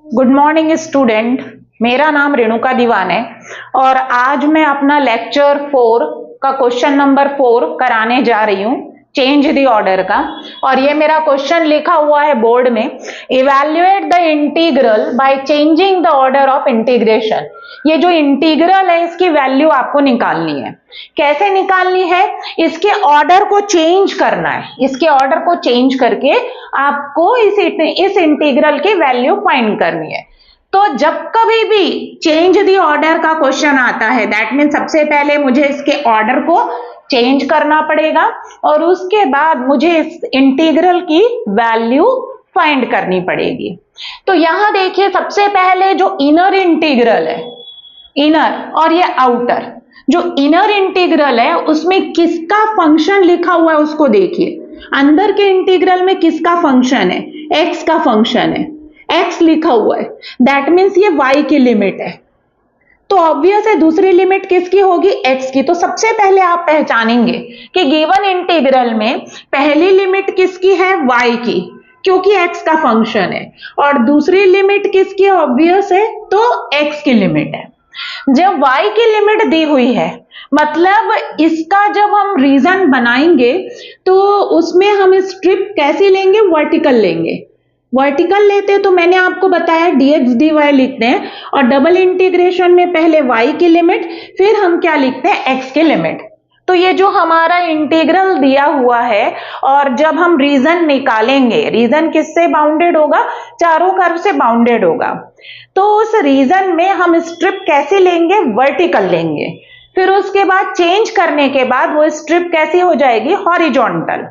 Good morning student. मेरा नाम रेणुका दीवान है और आज मैं अपना लेक्चर 4 का क्वेश्चन नंबर 4 कराने जा रही हूँ, चेंज द ऑर्डर का। और ये मेरा क्वेश्चन लिखा हुआ है बोर्ड में, evaluate the integral by changing the order of integration. ये जो इंटीग्रल है इसकी वैल्यू आपको निकालनी है। कैसे निकालनी है? इसके ऑर्डर को चेंज करना है। इसके ऑर्डर को चेंज करके आपको इस इंटीग्रल की वैल्यू फाइंड करनी है। तो जब कभी भी चेंज द ऑर्डर का क्वेश्चन आता है, दैट मीन सबसे पहले मुझे इसके ऑर्डर को चेंज करना पड़ेगा और उसके बाद मुझे इस इंटीग्रल की वैल्यू फाइंड करनी पड़ेगी। तो यहां देखिए, सबसे पहले जो इनर इंटीग्रल है, इनर और ये आउटर, जो इनर इंटीग्रल है उसमें किसका फंक्शन लिखा हुआ है उसको देखिए। अंदर के इंटीग्रल में किसका फंक्शन है? एक्स का फंक्शन है, एक्स लिखा हुआ है, दैट मीन्स ये वाई की लिमिट है। तो ऑब्वियस है दूसरी लिमिट किसकी होगी? एक्स की। तो सबसे पहले आप पहचानेंगे कि गिवन इंटीग्रल में पहली लिमिट किसकी है? वाई की, क्योंकि एक्स का फंक्शन है। और दूसरी लिमिट किसकी है? ऑब्वियस है, तो एक्स की लिमिट है। जब y की लिमिट दी हुई है, मतलब इसका जब हम रीजन बनाएंगे तो उसमें हम स्ट्रिप कैसी लेंगे? वर्टिकल लेंगे। वर्टिकल लेते तो मैंने आपको बताया dx dy लिखते हैं और डबल इंटीग्रेशन में पहले y की लिमिट, फिर हम क्या लिखते हैं? x की लिमिट। तो ये जो हमारा इंटीग्रल दिया हुआ है और जब हम रीजन निकालेंगे, रीजन किससे बाउंडेड होगा? चारों कर्व से बाउंडेड होगा। तो उस रीजन में हम स्ट्रिप कैसे लेंगे? वर्टिकल लेंगे। फिर उसके बाद चेंज करने के बाद वो स्ट्रिप कैसी हो जाएगी? हॉरिजॉन्टल।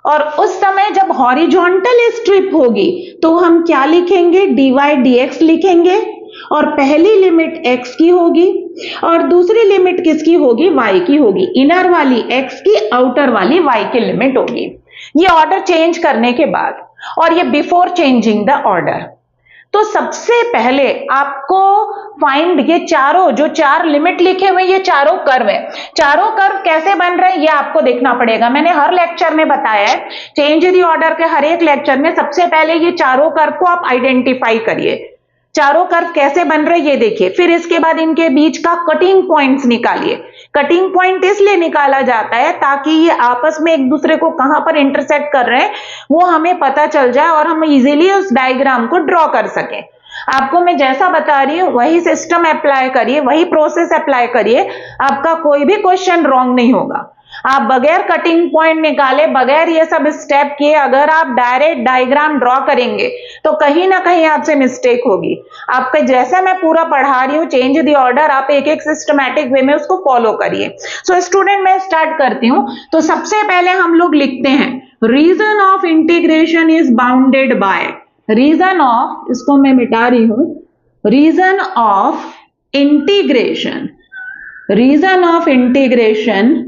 और उस समय जब हॉरिजॉन्टल स्ट्रिप होगी तो हम क्या लिखेंगे? dy dx लिखेंगे और पहली लिमिट x की होगी और दूसरी लिमिट किसकी होगी? y की होगी। इनर वाली x की, आउटर वाली y की लिमिट होगी। ये ऑर्डर चेंज करने के बाद, और ये बिफोर चेंजिंग द ऑर्डर। तो सबसे पहले आपको फाइंड, ये चारों जो चार लिमिट लिखे हुए ये चारों कर्व है, चारों कर्व कैसे बन रहे हैं ये आपको देखना पड़ेगा। मैंने हर लेक्चर में बताया है, चेंज द ऑर्डर के हर एक लेक्चर में सबसे पहले ये चारों कर्व को आप आइडेंटिफाई करिए, चारों कर्व कैसे बन रहे ये देखिए। फिर इसके बाद इनके बीच का कटिंग पॉइंट्स निकालिए। कटिंग पॉइंट इसलिए निकाला जाता है ताकि ये आपस में एक दूसरे को कहां पर इंटरसेक्ट कर रहे हैं वो हमें पता चल जाए और हम इजीली उस डायग्राम को ड्रॉ कर सकें। आपको मैं जैसा बता रही हूं वही सिस्टम अप्लाई करिए, वही प्रोसेस अप्लाई करिए, आपका कोई भी क्वेश्चन रॉन्ग नहीं होगा। आप बगैर कटिंग पॉइंट निकाले, बगैर ये सब स्टेप किए अगर आप डायरेक्ट डायग्राम ड्रॉ करेंगे तो कहीं ना कहीं आपसे मिस्टेक होगी। आपका जैसा मैं पूरा पढ़ा रही हूँ चेंज द ऑर्डर, आप एक एक सिस्टमैटिक वे में उसको फॉलो करिए। सो स्टूडेंट, मैं स्टार्ट करती हूँ। तो सबसे पहले हम लोग लिखते हैं region of integration is bounded by, region of, इसको मैं मिटा रही हूं, region of integration, region of integration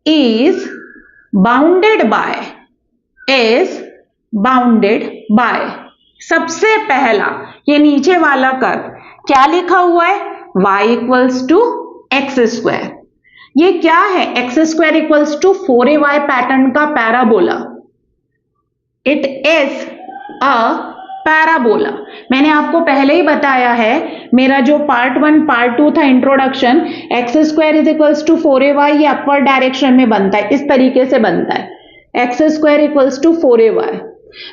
is bounded by, is bounded by। सबसे पहला ये नीचे वाला कर्व क्या लिखा हुआ है? y equals to x square. ये क्या है? X square equals to 4ay pattern का parabola. It is a parabola. मैंने आपको पहले ही बताया है, मेरा जो पार्ट 1 पार्ट 2 था introduction, x square is equals to 4ay, ये अपवर्ड डायरेक्शन में बनता है, इस तरीके से बनता है, x square equals to 4ay,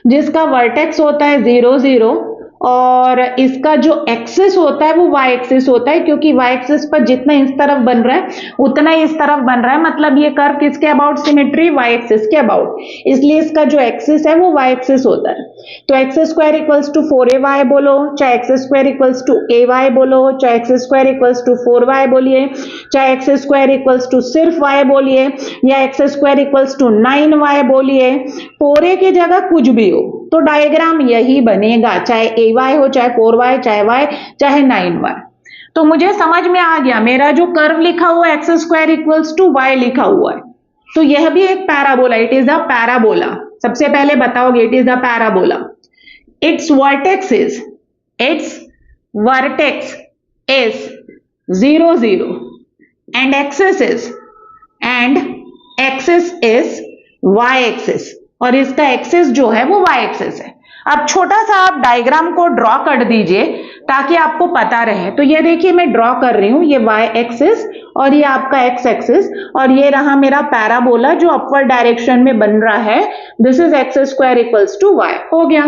जिसका वर्टेक्स होता है 0 0 और इसका जो एक्सिस होता है वो y एक्सिस होता है, क्योंकि y एक्सिस पर जितना इस तरफ बन रहा है उतना ही इस तरफ बन रहा है, मतलब ये कर्व किसके अबाउट सिमेट्री? y एक्सिस के अबाउट, इसलिए इसका जो एक्सिस है वो y एक्सिस होता है। तो x square equals to 4ay बोलो, चाहे x square equals to ay बोलो, चाहे x square equals to 4y बोलिए, चाहे एक्स स्क्वायर इक्वल्स टू सिर्फ y बोलिए, या x square equals to 9y बोलिए, 4a की जगह कुछ भी हो तो डायग्राम यही बनेगा, चाहे ay हो, चाहे 4y, चाहे y, चाहे 9y। तो मुझे समझ में आ गया, मेरा जो कर्व लिखा हुआ है x square equals to y लिखा हुआ है, तो यह भी एक parabola, it is a parabola. सबसे पहले बताओगे it is a parabola. Its vertex is, its vertex is 0 0 and axis is y axis, और इसका एक्सिस जो है वो y एक्सिस है। अब छोटा सा आप डायग्राम को ड्रॉ कर दीजिए ताकि आपको पता रहे। तो ये देखिए मैं ड्रॉ कर रही हूं, ये y एक्सिस और ये आपका x एक्सिस और ये रहा मेरा पैराबोला जो अपवर्ड डायरेक्शन में बन रहा है। This is x square equals to y। हो गया।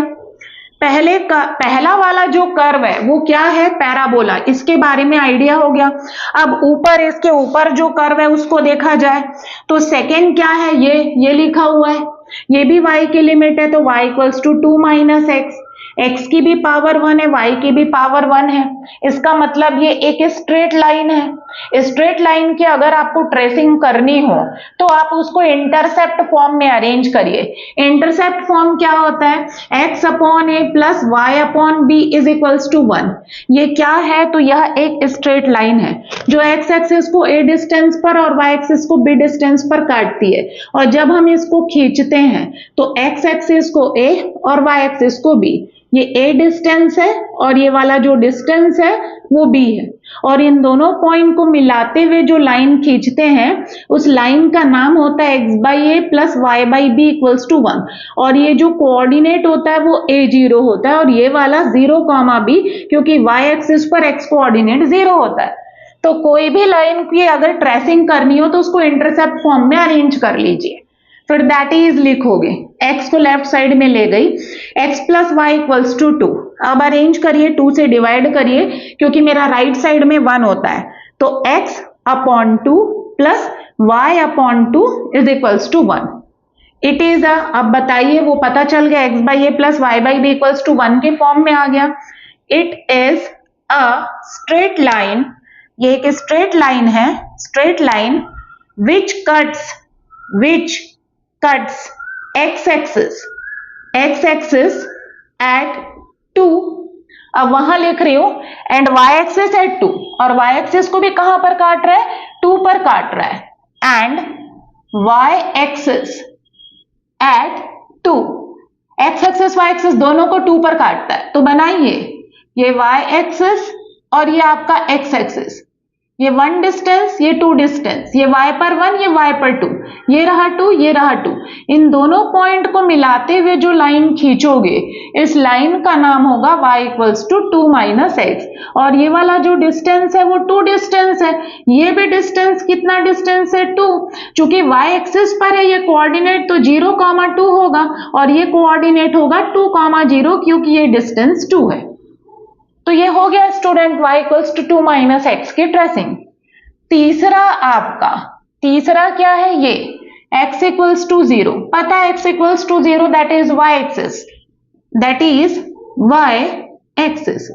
पहला वाला जो कर्व है वो क्या है? पैराबोला। इसके बारे में आइडिया हो गया। अब ऊपर इसके ऊपर जो कर्व है उसको देखा जाए तो सेकेंड क्या है? ये लिखा हुआ है, ये भी y की लिमिट है तो y equals to 2 minus x. x की भी पावर 1 है, y की भी पावर 1 है। इसका मतलब ये एक स्ट्रेट लाइन है। स्ट्रेट लाइन की अगर आपको ट्रेसिंग करनी हो तो आप उसको इंटरसेप्ट फॉर्म में अरेंज करिए। इंटरसेप्ट फॉर्म क्या होता है? x upon a plus y upon b is equals to 1। ये क्या है? तो यह एक स्ट्रेट लाइन है जो x एक्सिस को a डिस्टेंस पर और y एक्सिस को b डिस्टेंस पर काटती है। और जब हम इसको खींचते हैं तो x एक्सिस को a और y एक्सिस को b, ये a डिस्टेंस है और ये वाला जो डिस्टेंस है वो b है। और इन दोनों पॉइंट को मिलाते हुए जो लाइन खींचते हैं उस लाइन का नाम होता है x by a plus y by b equals to 1। और ये जो कोऑर्डिनेट होता है वो a0 होता है और ये वाला 0, b, क्योंकि y एक्सिस पर x कोऑर्डिनेट 0 होता है। तो कोई भी लाइन की अगर ट्रेसिंग करनी हो तो उसको इंटरसेप्ट फॉर्म में अरेंज कर लीजिए। फिर दैट इज लिखोगे, x को लेफ्ट साइड में ले गई, x plus y equals to 2। अब अरेंज करिए, 2 से डिवाइड करिए क्योंकि मेरा राइट साइड में 1 होता है। तो x upon 2 plus y upon 2 is equals to 1। It is अब बताइए, वो पता चल गया x by a plus y by b equals to 1 के फॉर्म में आ गया। It is a straight line, ये एक स्ट्रेट लाइन है, straight line which cuts x axis at 2। अब वहां लिख रही हूं एंड y एक्सिस एट 2, और y एक्सिस को भी कहां पर काट रहा है? 2 पर काट रहा है। And y axis at 2, x axis y axis दोनों को 2 पर काटता है। तो बनाइए, ये y एक्सिस और ये आपका x एक्सिस, ये 1 डिस्टेंस, ये 2 डिस्टेंस, ये y पर 1, ये y पर 2, ये रहा 2, ये रहा 2। इन दोनों पॉइंट को मिलाते हुए जो लाइन खींचोगे इस लाइन का नाम होगा y equals to 2 minus x. और ये वाला जो डिस्टेंस है वो 2 डिस्टेंस है, ये भी डिस्टेंस कितना डिस्टेंस है? 2। चूंकि y एक्सिस पर है ये कोऑर्डिनेट तो 0, 2 होगा और ये कोऑर्डिनेट होगा 2, 0 क्योंकि ये डिस्टेंस 2 है। तो ये हो गया student y equals to 2 minus x की ट्रेसिंग। तीसरा क्या है? ये x इक्वल्स टू 0। पता है x equals to 0 that is y axis, that is y axis.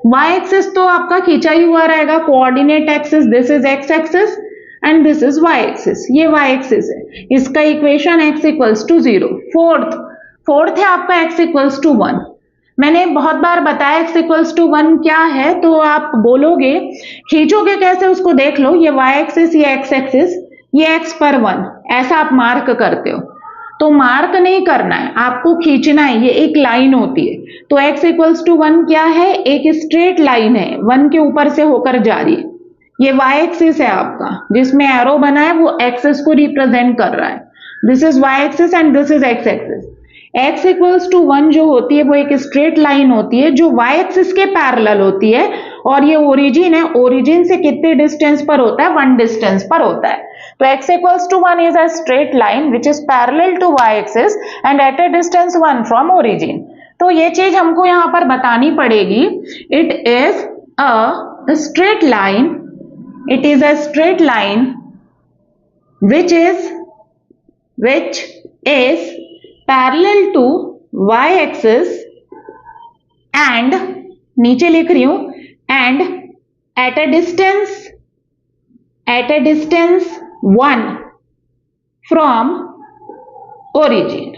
y axis तो आपका खींचा ही हुआ रहेगा, coordinate axis, this is x axis and this is y axis, ये y एक्सिस है। इसका equation x equals to 0। Fourth है आपका x इक्वल्स टू 1। मैंने बहुत बार बताया x इक्वल्स टू 1 क्या है, तो आप बोलोगे खींचोगे कैसे उसको देख लो। ये y एक्सिस, ये x एक्सिस, ये x पर 1, ऐसा आप मार्क करते हो। तो मार्क नहीं करना है, आपको खींचना है, ये एक लाइन होती है। तो x इक्वल्स टू 1 क्या है? एक स्ट्रेट लाइन है, 1 के ऊपर से होकर जा रही है। ये y एक्सिस है आपका, जिसमें एरो बना है वो एक्सिस को रिप्रेजेंट कर रहा है। This is y axis and this is x axis. x equals to 1 जो होती है वो एक स्ट्रेट लाइन होती है जो y एक्सिस के पैरेलल होती है, और ये ओरिजिन है, ओरिजिन से कितने डिस्टेंस पर होता है? 1 डिस्टेंस पर होता है। तो x equals to 1 is a straight line which is parallel to y axis and at a distance 1 from origin. तो ये चीज हमको यहाँ पर बतानी पड़ेगी। It is a straight line, it is a straight line which is parallel to y axis and नीचे लिख रही हूं and at a distance 1 from origin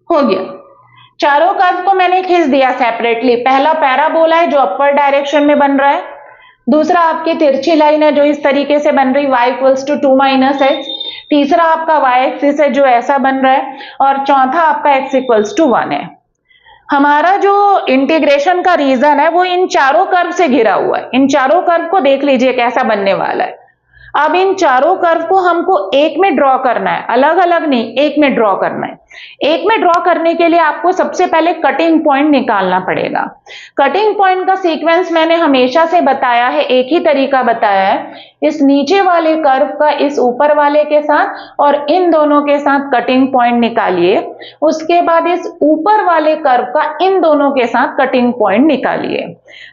हो गया। चारों कर्व को मैंने खींच दिया सेपरेटली। पहला पैराबोला है जो अपवर्ड डायरेक्शन में बन रहा है, दूसरा आपकी तिरछी लाइन है जो इस तरीके से बन रही y equals to 2 minus x, तीसरा आपका y एक्सिस है जो ऐसा बन रहा है, और चौथा आपका x इक्वल्स टू 1 है। हमारा जो इंटीग्रेशन का रीजन है वो इन चारों कर्व से घिरा हुआ है। इन चारों कर्व को देख लीजिए कैसा बनने वाला है। अब इन चारों कर्व को हमको एक में ड्रॉ करना है, अलग अलग नहीं, एक में ड्रॉ करना है। एक में ड्रॉ करने के लिए आपको सबसे पहले कटिंग पॉइंट निकालना पड़ेगा। कटिंग पॉइंट का सीक्वेंस मैंने हमेशा से बताया है, एक ही तरीका बताया है, इस नीचे वाले कर्व का इस ऊपर वाले के साथ और इन दोनों के साथ कटिंग पॉइंट निकालिए, उसके बाद इस ऊपर वाले कर्व का इन दोनों के साथ कटिंग पॉइंट निकालिए।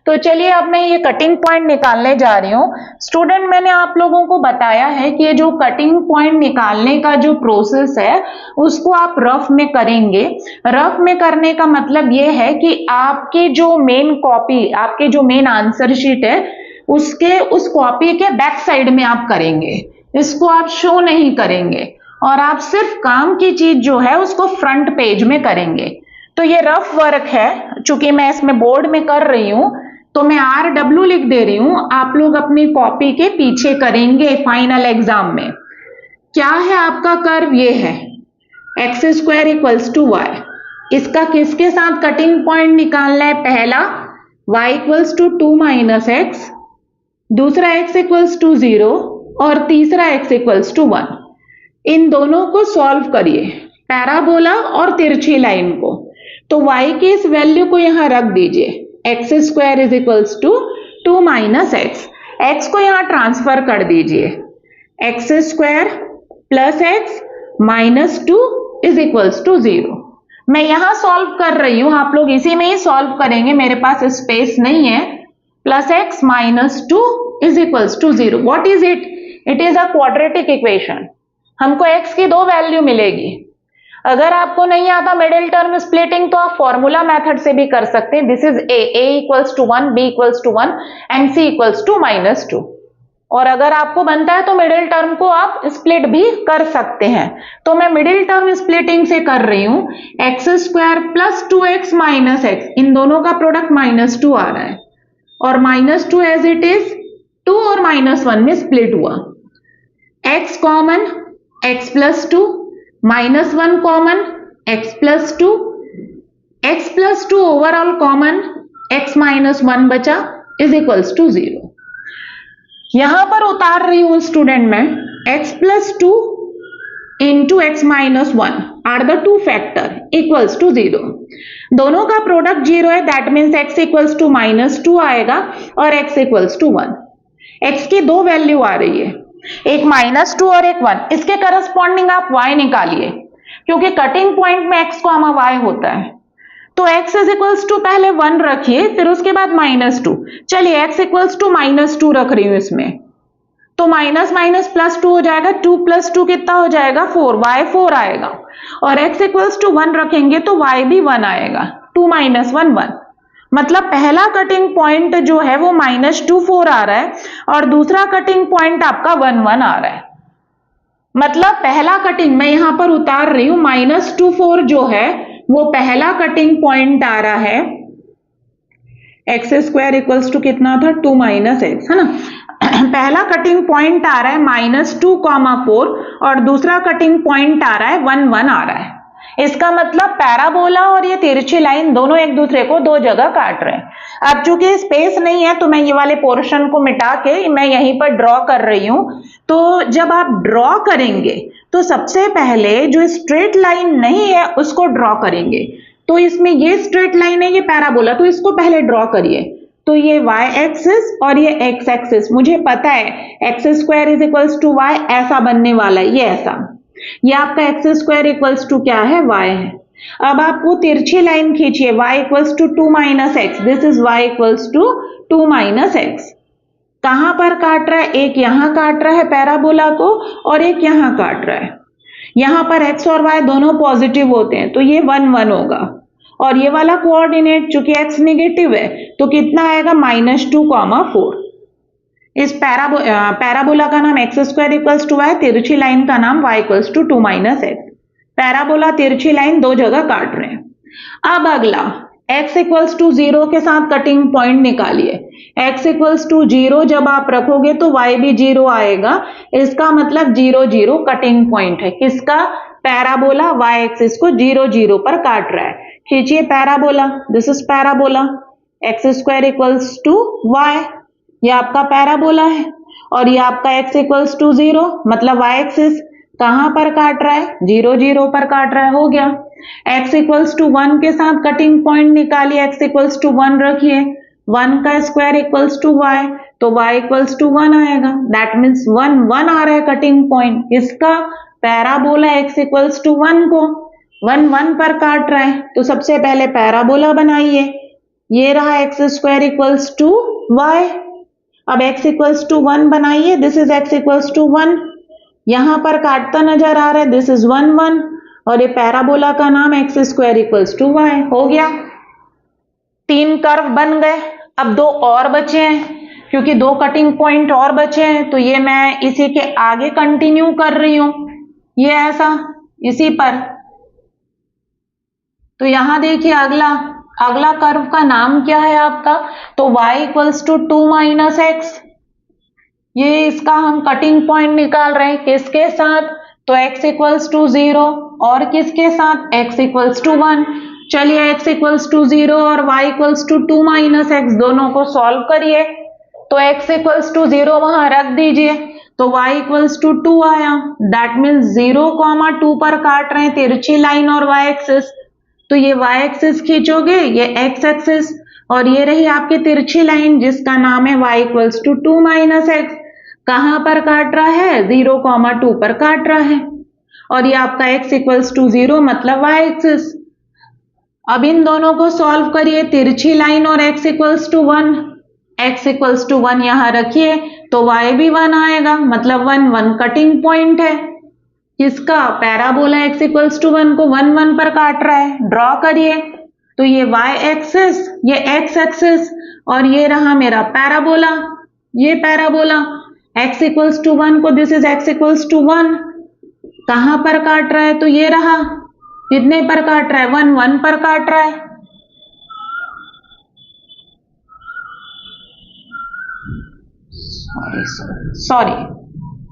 तो चलिए अब मैं ये कटिंग पॉइंट निकालने जा रही हूँ। स्टूडेंट, मैंने आप लोगों को बताया है कि ये जो कटिंग पॉइंट निकालने का जो प्रोसेस है उसको आप रफ में करेंगे। रफ में करने का मतलब ये है कि आपकी जो मेन कॉपी, आपके जो मेन आंसर शीट है उसके उस कॉपी के बैक साइड में आप करेंगे, इसको आप शो नहीं करेंगे और आप सिर्फ काम की चीज जो है उसको फ्रंट पेज में करेंगे। तो ये रफ वर्क है, चूंकि मैं इसमें बोर्ड में कर रही हूं तो मैं RW लिख दे रही हूं, आप लोग अपनी कॉपी के पीछे करेंगे फाइनल एग्जाम में। क्या है आपका कर्व? ये है x² = y। इसका किसके साथ कटिंग पॉइंट निकालना है? पहला y = 2 - x, दूसरा x = 0 और तीसरा x = 1। इन दोनों को सॉल्व करिए, पैराबोला और तिरछी लाइन को। तो y की इस वैल्यू को यहां रख दीजिए, x² = 2 - x। x को यहां ट्रांसफर कर दीजिए, x² + x - 2 = 0। मैं यहां सॉल्व कर रही हूं, आप लोग इसी में ही सॉल्व करेंगे, मेरे पास स्पेस नहीं है। +x - 2 = 0। What is it? It is a quadratic equation. हमको x की दो वैल्यू मिलेगी। अगर आपको नहीं आता मिडिल टर्म स्प्लिटिंग तो आप फॉर्मूला मेथड से भी कर सकते हैं। This is a = 1, b = 1 and c = -2। और अगर आपको बनता है तो मिडिल टर्म को आप स्प्लिट भी कर सकते हैं। तो मैं मिडिल टर्म स्प्लिटिंग से कर रही हूं, x² + 2x - x, इन दोनों का प्रोडक्ट -2 आ रहा है और -2 एज इट इज 2 और -1 में स्प्लिट हुआ। x common x + 2, -1 common x + 2, x + 2 overall common x - 1 बचा = 0। यहां पर उतार रही हूं स्टूडेंट मैं, x + 2 into x - 1 are the two factor = 0। दोनों का प्रोडक्ट 0 है, दैट मीन्स x = -2 आएगा और x = 1। x की दो वैल्यू आ रही है, एक -2 और एक 1। इसके करस्पॉन्डिंग आप y निकालिए, क्योंकि कटिंग पॉइंट में x, y होता है। तो x = पहले 1 रखिए, फिर उसके बाद -2। चलिए x = -2 रख रही हूं इसमें, तो माइनस माइनस +2 हो जाएगा, 2 + 2 कितना हो जाएगा? 4, y 4 आएगा। और x = 1 रखेंगे तो y भी 1 आएगा, 2 - 1 1। मतलब पहला कटिंग पॉइंट जो है वो -2 4 आ रहा है और दूसरा कटिंग पॉइंट आपका 1 1 आ रहा है। मतलब पहला कटिंग मैं यहां पर उतार रही हूं, -2 4 जो है वो पहला कटिंग पॉइंट आ रहा है। x² = कितना था? 2 - x, है ना। पहला कटिंग पॉइंट आ रहा है -2, 4 और दूसरा कटिंग पॉइंट आ रहा है 1 1 आ रहा है। इसका मतलब पैराबोला और ये तिरछी लाइन दोनों एक दूसरे को दो जगह काट रहे हैं। अब चूंकि स्पेस नहीं है तो मैं ये वाले पोर्शन को मिटा के मैं यहीं पर ड्रॉ कर रही हूं। तो जब आप ड्रॉ करेंगे तो सबसे पहले जो स्ट्रेट लाइन नहीं है उसको ड्रॉ करेंगे। तो इसमें ये स्ट्रेट लाइन है, ये पैराबोला, तो इसको पहले ड्रॉ करिए। तो ये y एक्सिस और ये x एक्सिस, मुझे पता है x² = y ऐसा बनने वाला है, ये ऐसा। ये आपका x² क्या है? y है। अब आप वो तिरछी लाइन खींचिए, y = 2 - x, this is y = 2 - x। कहां पर काट रहा है? एक यहां काट रहा है पैराबोला को और एक यहां काट रहा है। यहां पर x और y दोनों पॉजिटिव होते हैं तो ये 1 1 होगा। और ये वाला कोऑर्डिनेट चूंकि x नेगेटिव है तो कितना आएगा? -2, 4। इस पैराबोला का नाम x² = y, तिरछी लाइन का नाम y = 2 - x। पैराबोला तिरछी लाइन दो जगह काट रहे हैं। अब अगला x = 0 के साथ कटिंग पॉइंट निकालिए। x = 0 जब आप रखोगे तो y भी 0 आएगा, इसका मतलब 0 0 कटिंग पॉइंट है। किसका? पैराबोला y एक्सिस को 0 0 पर काट रहा है। खींचिए parabola, this is parabola, x² = y, ये आपका पैराबोला है और ये आपका x = 0 मतलब y एक्सिस। कहां पर काट रहा है? 0 0 पर काट रहा है। हो गया। x इक्वल्स टू 1 के साथ कटिंग पॉइंट निकालिए, x इक्वल्स टू 1 रखिए, 1 का स्क्वायर इक्वल्स टू y, तो y इक्वल्स टू 1 आएगा। दैट मीन्स 1 1 आ रहा है कटिंग पॉइंट इसका। पैराबोला x इक्वल्स टू 1 को 1 1 पर काट रहा है, तो सबसे पहले पैराबोला बनाइए। ये रहा x square equals to y। अब x इक्वल्स टू 1 बनाइए, this is x equals to 1। यहां पर काटता नजर आ रहा है, दिस इज 1 1, और ये पैराबोला का नाम x square equals to y। हो गया। 3 कर्व बन गए। अब 2 और बचे हैं, क्योंकि 2 कटिंग पॉइंट और बचे हैं, तो ये मैं इसी के आगे कंटिन्यू कर रही हूं, ये ऐसा इसी पर। तो यहां देखिए अगला कर्व का नाम क्या है आपका? तो y equals to 2 minus x. ये इसका हम कटिंग पॉइंट निकाल रहे हैं, किसके साथ? तो x इक्वल्स टू 0 और किसके साथ? x equals to 1। चलिए x इक्वल्स टू 0 और y equals to 2 minus x दोनों को सॉल्व करिए। तो x इक्वल्स टू 0 वहां रख दीजिए, तो y इक्वल्स टू 2 आया। दैट मीन्स 0,2 पर काट रहे हैं तिरछी लाइन और y एक्सिस। तो ये y एक्सिस खींचोगे, ये x एक्सिस, और ये रही आपकी तिरछी लाइन जिसका नाम है y equals to 2 minus x. कहां पर काट रहा है? 0,2 पर काट रहा है, और ये आपका x इक्वल्स टू 0 मतलब y एक्सिस। अब इन दोनों को सॉल्व करिए, तिरछी लाइन और x equals to 1, x equals to 1 यहां रखिए, तो y भी 1 आएगा, मतलब 1 1 कटिंग पॉइंट है किसका? पैराबोला x इक्वल्स टू 1 को 1 1 पर काट रहा है। ड्रॉ करिए, तो ये y एक्सिस, ये x एक्सिस, और ये रहा मेरा पैराबोला, ये पैराबोला x इक्वल्स टू 1 को, this is x equals to 1, कहां पर काट रहा है? तो ये रहा, कितने पर काट रहा है? 1 1 पर काट रहा है।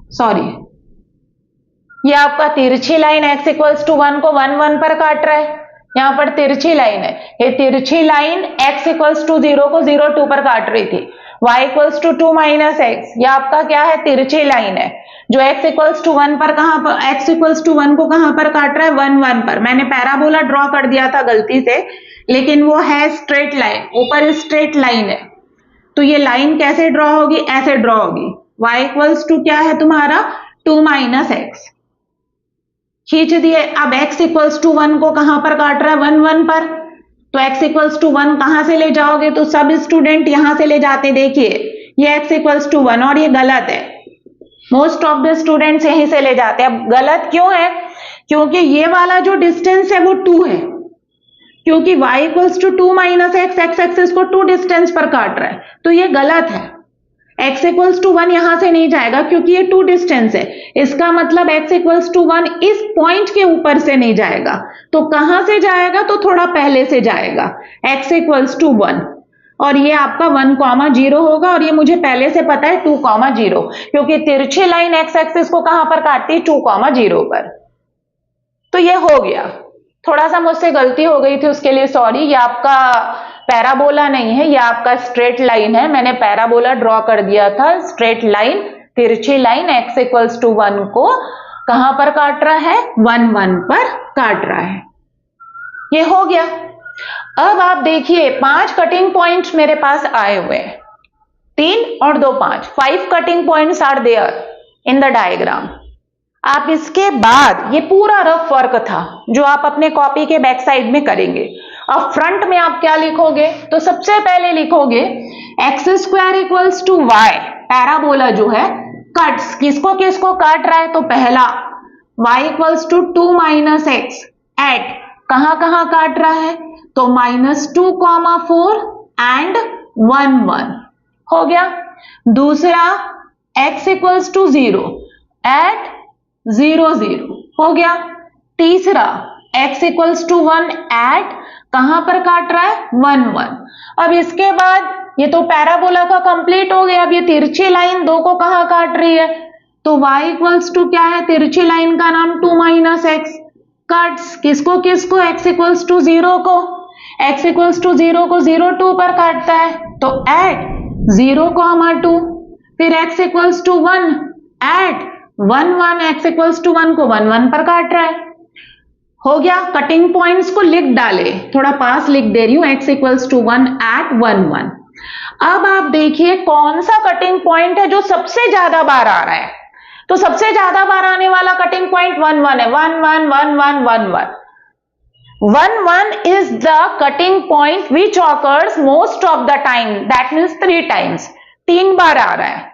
सॉरी, ये आपका तिरछी लाइन x इक्वल्स टू 1 को 1 1 पर काट रहा है। यहां पर तिरछी लाइन है, ये तिरछी लाइन x इक्वल्स टू 0 को 0 2 पर काट रही थी। y equals to 2 minus x, ये आपका क्या है? तिरछी लाइन है जो x इक्वल्स टू 1 पर x इक्वल्स टू 1 को कहां पर काट रहा है? 1 1 पर। मैंने पैराबोला ड्रॉ कर दिया था गलती से, लेकिन वो है स्ट्रेट लाइन, ऊपर स्ट्रेट लाइन है। तो ये लाइन कैसे ड्रॉ होगी? ऐसे ड्रॉ होगी। y इक्वल्स टू क्या है तुम्हारा? 2 माइनस एक्स खींच दिए। अब x इक्वल्स टू 1 को कहां पर काट रहा है? 1 1 पर। तो x इक्वल्स टू 1 कहां से ले जाओगे? तो सब स्टूडेंट यहां से ले जाते। देखिए ये x इक्वल्स टू 1 और ये गलत है, मोस्ट ऑफ द स्टूडेंट्स यहीं से ले जाते हैं। अब गलत क्यों है? क्योंकि ये वाला जो डिस्टेंस है वो 2 है, क्योंकि y equals to 2 minus x x axis को 2 डिस्टेंस पर काट रहा है, तो ये गलत है। x इक्वल्स टू 1 यहां से नहीं जाएगा क्योंकि ये 2 डिस्टेंस है। इसका मतलब x इक्वल्स टू 1 इस पॉइंट के ऊपर से नहीं जाएगा, तो कहां से जाएगा? तो थोड़ा पहले से जाएगा, x इक्वल्स टू 1, और ये आपका 1,0 होगा, और ये मुझे पहले से पता है 2,0, क्योंकि तिरछी लाइन x एक्सिस को कहां पर काटती है? 2,0 पर। तो ये हो गया। थोड़ा सा मुझसे गलती हो गई थी, उसके लिए सॉरी। ये आपका पैराबोला नहीं है, ये आपका स्ट्रेट लाइन है। मैंने पैराबोला ड्रॉ कर दिया था। स्ट्रेट लाइन, तिरछी लाइन x इक्वल्स टू 1 को कहां पर काट रहा है? 1 1 पर काट रहा है। ये हो गया। अब आप देखिए 5 कटिंग पॉइंट्स मेरे पास आए हुए हैं, 3 और 2 5, 5 cutting points are there in the diagram. आप इसके बाद, ये पूरा रफ वर्क था जो आप अपने कॉपी के बैक साइड में करेंगे। अब फ्रंट में आप क्या लिखोगे? तो सबसे पहले लिखोगे x square equals to y. Parabola जो है कट्स, किसको किसको काट रहा है? तो पहला y equals to 2 minus x at कहां कहां काट रहा है? तो -2,4 एंड 1 1 हो गया। दूसरा x इक्वल्स टू 0 एट 0 0 हो गया। तीसरा x इक्वल्स टू 1 एट कहां पर काट रहा है? 1 1। अब इसके बाद ये तो पैराबोला का कंप्लीट हो गया। अब ये तिरछी लाइन 2 को कहां काट रही है? तो y इक्वल्स टू क्या है? तिरछी लाइन का नाम 2 माइनस एक्स। कट्स किसको किसको? x इक्वल्स टू 0 को, x इक्वल्स टू 0 को 0 2 पर काटता है, तो एट 0,2। फिर x equals to 1 at 1 1 x equals to 1 को 1 1 पर काट रहा है। हो गया, कटिंग पॉइंट्स को लिख डाले, थोड़ा पास लिख दे रही हूं, x इक्वल्स टू 1 एट 1 1। अब आप देखिए कौन सा कटिंग पॉइंट है जो सबसे ज्यादा बार आ रहा है। तो सबसे ज्यादा बार आने वाला कटिंग पॉइंट 1 1 है, 1 1 1 1 1 1। 1 1 is the cutting point which occurs most of the time, that means 3 times, 3 बार आ रहा है।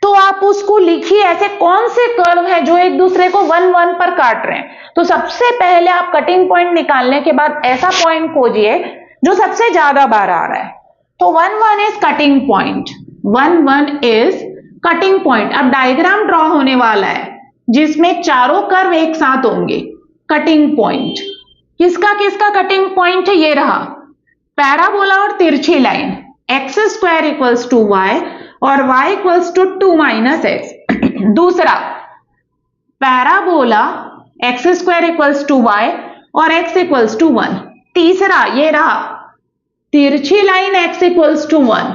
तो आप उसको लिखिए, ऐसे कौन से कर्व है जो एक दूसरे को 1 1 पर काट रहे हैं। तो सबसे पहले आप कटिंग पॉइंट निकालने के बाद ऐसा पॉइंट खोजिए जो सबसे ज्यादा बार आ रहा है। तो 1 1 is cutting point, 1 1 is cutting point. अब डायग्राम ड्रॉ होने वाला है जिसमें चारों कर्व एक साथ होंगे। कटिंग पॉइंट किसका किसका कटिंग पॉइंट है, ये रहा पैराबोला और तिरछी line, x square equals to y और y equals to 2 minus x. दूसरा parabola x square equals to y और x इक्वल्स टू 1। तीसरा ये रहा तिरछी line x equals to 1,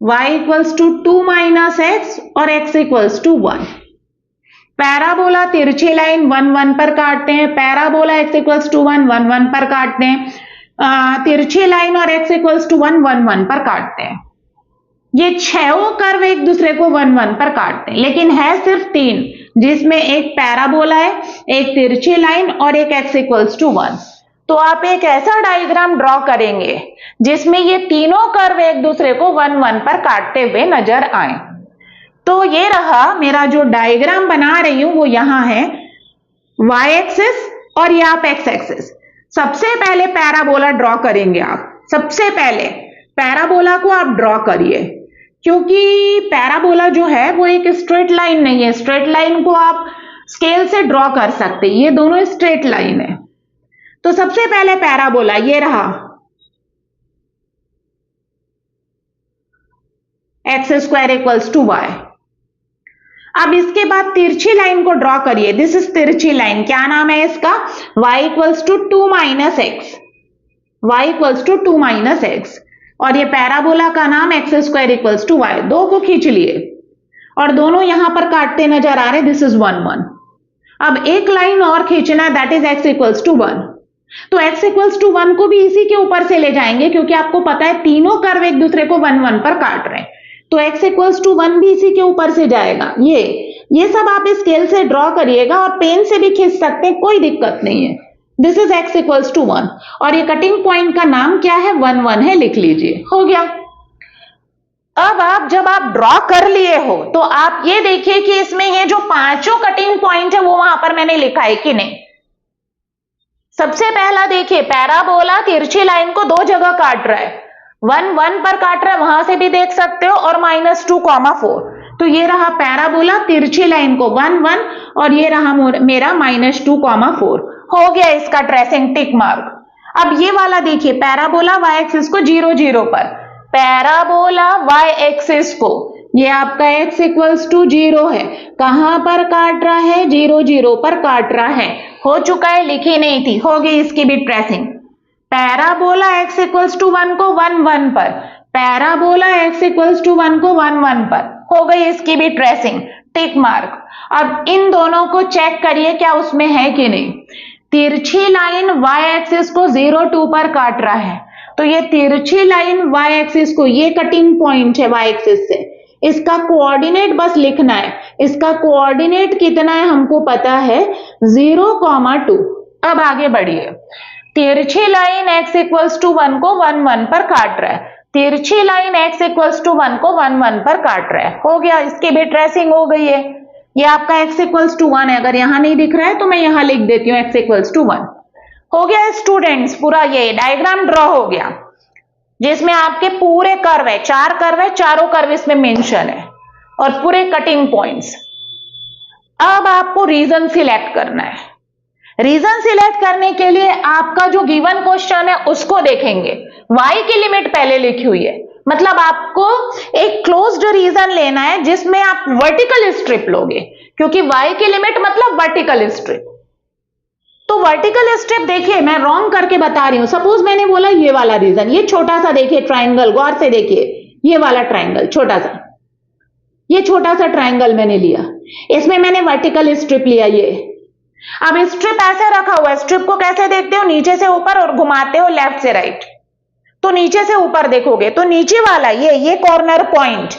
y equals to 2 minus x और x इक्वल्स टू 1। पैराबोला तिरछी line 1 1 पर काटते हैं, पैराबोला x इक्वल्स टू 1 1 1 पर काटते हैं, तिरछी लाइन और x इक्वल्स टू 1 1 1 पर काटते हैं। ये छहों कर्व एक दूसरे को 1 1 पर काटते हैं, लेकिन है सिर्फ 3, जिसमें एक पैराबोला है, एक तिरछी लाइन और एक x इक्वल्स टू 1। तो आप एक ऐसा डायग्राम ड्रॉ करेंगे जिसमें ये तीनों कर्व एक दूसरे को 1 1 पर काटते हुए नजर आए। तो ये रहा मेरा जो डायग्राम बना रही हूं, वो यहां है y एक्सिस और ये आप x एक्सिस। सबसे पहले पैराबोला ड्रॉ करेंगे आप, सबसे पहले पैराबोला को आप ड्रॉ करिए, क्योंकि पैराबोला जो है वो एक स्ट्रेट लाइन नहीं है। स्ट्रेट लाइन को आप स्केल से ड्रॉ कर सकते हैं, ये दोनों स्ट्रेट लाइन है। तो सबसे पहले पैराबोला ये रहा x square equals to y. अब इसके बाद तिरछी लाइन को ड्रॉ करिए, दिस इज तिरछी लाइन, क्या नाम है इसका, y equals to 2 minus x, y equals to 2 minus x. और ये पैराबोला का नाम x square equals to y. दो को खींच लिए और दोनों यहां पर काटते नजर आ रहे, दिस इज 1 1। अब एक लाइन और खींचना है, that is x equals to 1। तो x इक्वल्स टू 1 को भी इसी के ऊपर से ले जाएंगे, क्योंकि आपको पता है तीनों कर्व एक दूसरे को 1 1 पर काट रहे हैं। तो x इक्वल्स टू 1 भी इसी के ऊपर से जाएगा। ये सब आप स्केल से ड्रॉ करिएगा और पेन से भी खींच सकते हैं, कोई दिक्कत नहीं है। This is x equals to 1 और ये कटिंग पॉइंट का नाम क्या है, 1 1 है, लिख लीजिए, हो गया। अब आप जब आप ड्रॉ कर लिए हो तो आप ये देखिए कि इसमें ये जो पांचों कटिंग पॉइंट है वो वहां पर मैंने लिखा है कि नहीं। सबसे पहला देखिए पैराबोला तिरछी लाइन को दो जगह काट रहा है, 1 1 पर काट रहा है, वहां से भी देख सकते हो, और -2,4। तो ये रहा पैराबोला तिरछी लाइन को 1 1 और ये रहा मेरा -2,4। हो गया इसका ट्रेसिंग, टिक मार्क। अब ये वाला देखिए पैराबोला y एक्सिस को 0 0 पर, पैराबोला y एक्सिस को, ये आपका x इक्वल्स टू 0 है, कहां पर काट रहा है, 0 0 पर काट रहा है। हो चुका है, लिखी नहीं थी, हो गई इसकी भी tracing. Parabola x equals to 1 को 1 1 पर, पैराबोला x इक्वल्स टू 1 को 1 1 पर, हो गई इसकी भी ट्रेसिंग, टिक मार्क। अब इन दोनों को चेक करिए क्या उसमें है कि नहीं। तिरछी लाइन y एक्सिस को 0 2 पर काट रहा है, तो ये तिरछी लाइन y एक्सिस को, ये कटिंग पॉइंट है y एक्सिस से, इसका कोऑर्डिनेट बस लिखना है। इसका कोऑर्डिनेट कितना है हमको पता है, 0,2। अब आगे बढ़िए, तिरछी लाइन x इक्वल्स टू 1 को 1 1 पर काट रहा है, तिरछी लाइन x इक्वल्स टू 1 को 1 1 पर काट रहा है, हो गया, इसकी भी ट्रेसिंग हो गई है। ये आपका x इक्वल्स टू 1 है, अगर यहां नहीं दिख रहा है तो मैं यहां लिख देती हूँ x इक्वल्स टू 1। हो गया स्टूडेंट्स, पूरा ये डायग्राम ड्रॉ हो गया जिसमें आपके पूरे कर्व है, 4 कर्व है, चारों कर्व इसमें मेंशन है और पूरे कटिंग पॉइंट्स। अब आपको रीजन सिलेक्ट करना है। रीजन सिलेक्ट करने के लिए आपका जो गिवन क्वेश्चन है उसको देखेंगे। y की लिमिट पहले लिखी हुई है, मतलब आपको एक क्लोज्ड रीजन लेना है जिसमें आप वर्टिकल स्ट्रिप लोगे, क्योंकि y की लिमिट मतलब वर्टिकल स्ट्रिप। तो वर्टिकल स्ट्रिप देखिए, मैं रॉन्ग करके बता रही हूं। सपोज मैंने बोला ये वाला रीजन, ये छोटा सा देखिए ट्राइंगल, गौर से देखिए, ये वाला ट्राइंगल छोटा सा, ये छोटा सा ट्राइंगल मैंने लिया, इसमें मैंने वर्टिकल स्ट्रिप लिया ये। अब स्ट्रिप ऐसे रखा हुआ है, स्ट्रिप को कैसे देखते हो, नीचे से ऊपर और घुमाते हो लेफ्ट से राइट। तो नीचे से ऊपर देखोगे तो नीचे वाला ये कॉर्नर पॉइंट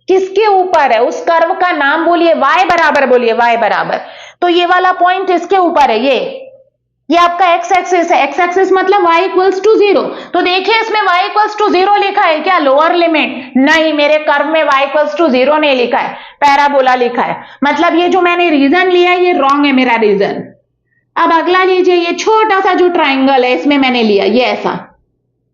किसके ऊपर है, उस कर्व का नाम बोलिए, y बराबर बोलिए, y बराबर। तो ये वाला पॉइंट इसके ऊपर है, ये आपका एक्स एक्सिस है, एक्स एक्सिस मतलब y इक्वल्स टू 0। तो देखिए इसमें y इक्वल्स टू 0 लिखा है क्या, लोअर लिमिट? नहीं, मेरे कर्व में y इक्वल्स टू 0 नहीं लिखा है, पैराबोला लिखा है। मतलब ये जो मैंने रीजन लिया है ये रॉन्ग है मेरा रीजन। अब अगला लीजिए, ये छोटा सा जो ट्राइंगल है इसमें मैंने लिया ये ऐसा,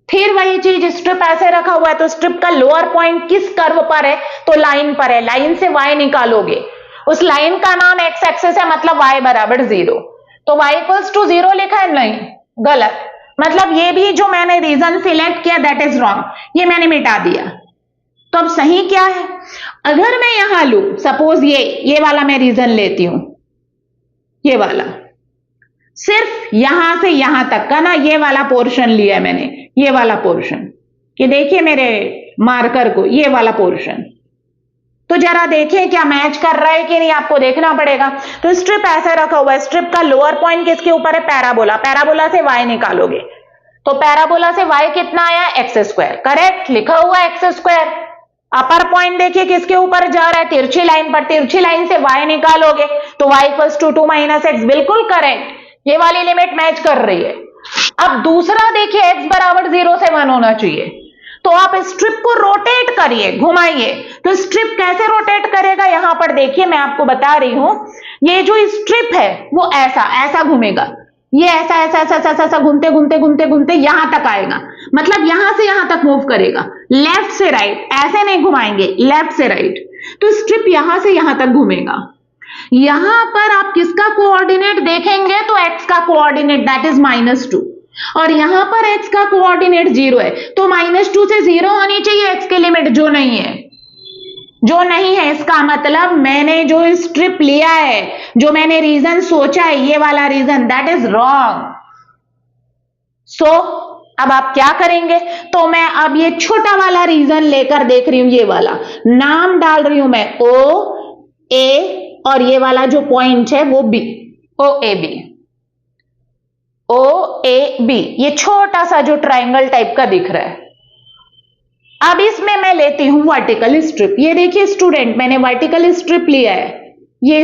फिर वही चीज, स्ट्रिप ऐसे रखा हुआ है तो स्ट्रिप का लोअर पॉइंट किस कर्व पर है, तो लाइन पर है, लाइन से y निकालोगे, उस लाइन का नाम एक्स एक्सिस है, मतलब y बराबर 0। तो y इक्वल्स टू 0 लिखा है, नहीं, गलत। मतलब ये भी जो मैंने रीजन सिलेक्ट किया दैट इज रॉन्ग, ये मैंने मिटा दिया। तो अब सही क्या है, अगर मैं यहां लू, सपोज ये वाला मैं रीजन लेती हूं, ये वाला सिर्फ यहां से यहां तक का ना, ये वाला पोर्शन लिया है मैंने, ये वाला पोर्शन, कि देखिए मेरे मार्कर को, ये वाला पोर्शन, तो जरा देखिए क्या मैच कर रहा है कि नहीं, आपको देखना पड़ेगा। तो स्ट्रिप ऐसे रखा हुआ है, स्ट्रिप का लोअर पॉइंट किसके ऊपर है, पैराबोला, पैराबोला से y निकालोगे, तो पैराबोला से y कितना आया, एक्स स्क्वायर, करेक्ट लिखा हुआ है एक्स स्क्वायर। अपर पॉइंट देखिए किसके ऊपर जा रहा है, तिरछी लाइन पर, तिरछी लाइन से y निकालोगे तो y इक्वल्स टू 2 - x, बिल्कुल करेक्ट, ये वाली लिमिट मैच कर रही है। अब दूसरा देखिए x बराबर 0 से 1 होना चाहिए, तो आप स्ट्रिप को रोटेट करिए, घुमाइए। तो स्ट्रिप कैसे रोटेट करेगा, यहां पर देखिए मैं आपको बता रही हूं, ये जो स्ट्रिप है वो ऐसा ऐसा घूमेगा, ये ऐसा ऐसा ऐसा ऐसा ऐसा घूमते घूमते घूमते घूमते यहां तक आएगा, मतलब यहां से यहां तक मूव करेगा, लेफ्ट से राइट, ऐसे नहीं घुमाएंगे, लेफ्ट से राइट। तो स्ट्रिप यहां से यहां तक घूमेगा। यहां पर आप किसका कोऑर्डिनेट देखेंगे, तो x का कोऑर्डिनेट दैट इज -2, और यहां पर x का कोऑर्डिनेट 0 है, तो -2 से 0 होनी चाहिए x की लिमिट, जो नहीं है, जो नहीं है। इसका मतलब मैंने जो स्ट्रिप लिया है, जो मैंने रीजन सोचा है, ये वाला रीजन दैट इज रॉन्ग। सो अब आप क्या करेंगे, तो मैं अब ये छोटा वाला रीजन लेकर देख रही हूं, ये वाला नाम डाल रही हूं मैं O A, और ये वाला जो पॉइंट है वो B, OAB, OAB, ये छोटा सा जो ट्राइंगल टाइप का दिख रहा है। अब इसमें मैं लेती हूं वर्टिकल स्ट्रिप, ये देखिए स्टूडेंट मैंने वर्टिकल स्ट्रिप लिया है, ये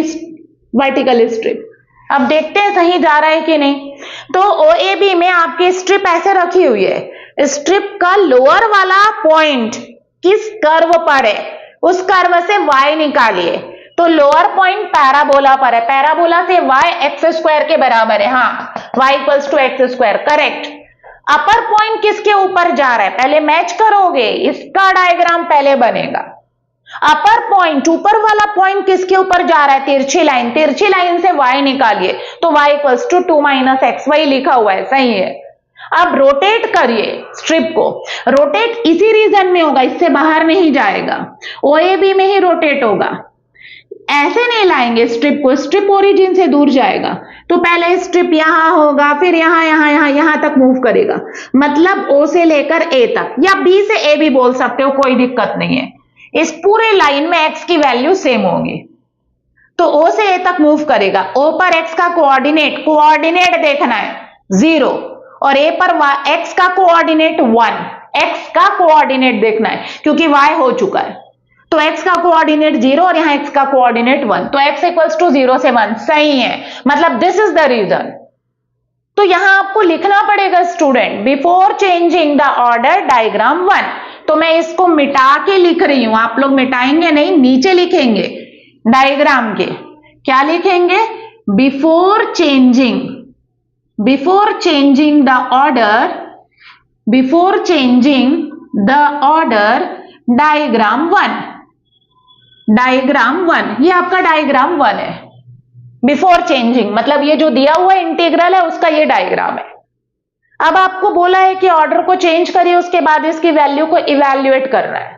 वर्टिकल स्ट्रिप। अब देखते हैं सही जा रहा है कि नहीं। तो OAB में आपकी स्ट्रिप ऐसे रखी हुई है, स्ट्रिप का लोअर वाला पॉइंट किस कर्व पर है, उस कर्व से y निकालिए। तो लोअर पॉइंट पैराबोला पर है, पैराबोला से y एक्स स्क्वायर के बराबर है, हाँ y equals to x square, correct. Upper point किसके ऊपर जा रहा है, पहले मैच करोगे, इसका डायग्राम पहले बनेगा। अपर पॉइंट, ऊपर वाला पॉइंट किसके ऊपर जा रहा है, तिरछी लाइन, तिरछी लाइन से y निकालिए, तो y इक्वल्स टू 2 - x, वही लिखा हुआ है, सही है। अब रोटेट करिए स्ट्रिप को, रोटेट इसी रीजन में होगा, इससे बाहर नहीं जाएगा, OAB में ही रोटेट होगा, ऐसे नहीं लाएंगे स्ट्रिप को, स्ट्रिप ओरिजिन से दूर जाएगा। तो पहले स्ट्रिप यहां होगा, फिर यहां यहां यहां यहां तक मूव करेगा, मतलब O से लेकर A तक, या B से A भी बोल सकते हो, कोई दिक्कत नहीं है। इस पूरे लाइन में x की वैल्यू सेम होगी, तो O से A तक मूव करेगा। O पर x का कोऑर्डिनेट देखना है 0, और A पर x का कोऑर्डिनेट 1, x का कोऑर्डिनेट देखना है क्योंकि y हो चुका है, तो x का कोऑर्डिनेट 0 और यहां x का कोऑर्डिनेट 1, तो x इक्वल्स टू 0 से 1, सही है, मतलब दिस इज द रीजन। तो यहां आपको लिखना पड़ेगा student, before changing the order diagram 1। तो मैं इसको मिटा के लिख रही हूं, आप लोग मिटाएंगे नहीं, नीचे लिखेंगे डायग्राम के, क्या लिखेंगे, before changing the order diagram 1, ये आपका डायग्राम 1 है। बिफोर चेंजिंग मतलब ये जो दिया हुआ इंटीग्रल है उसका ये डायग्राम है। अब आपको बोला है कि ऑर्डर को चेंज करिए, उसके बाद इसकी वैल्यू को इवैल्यूएट करना है।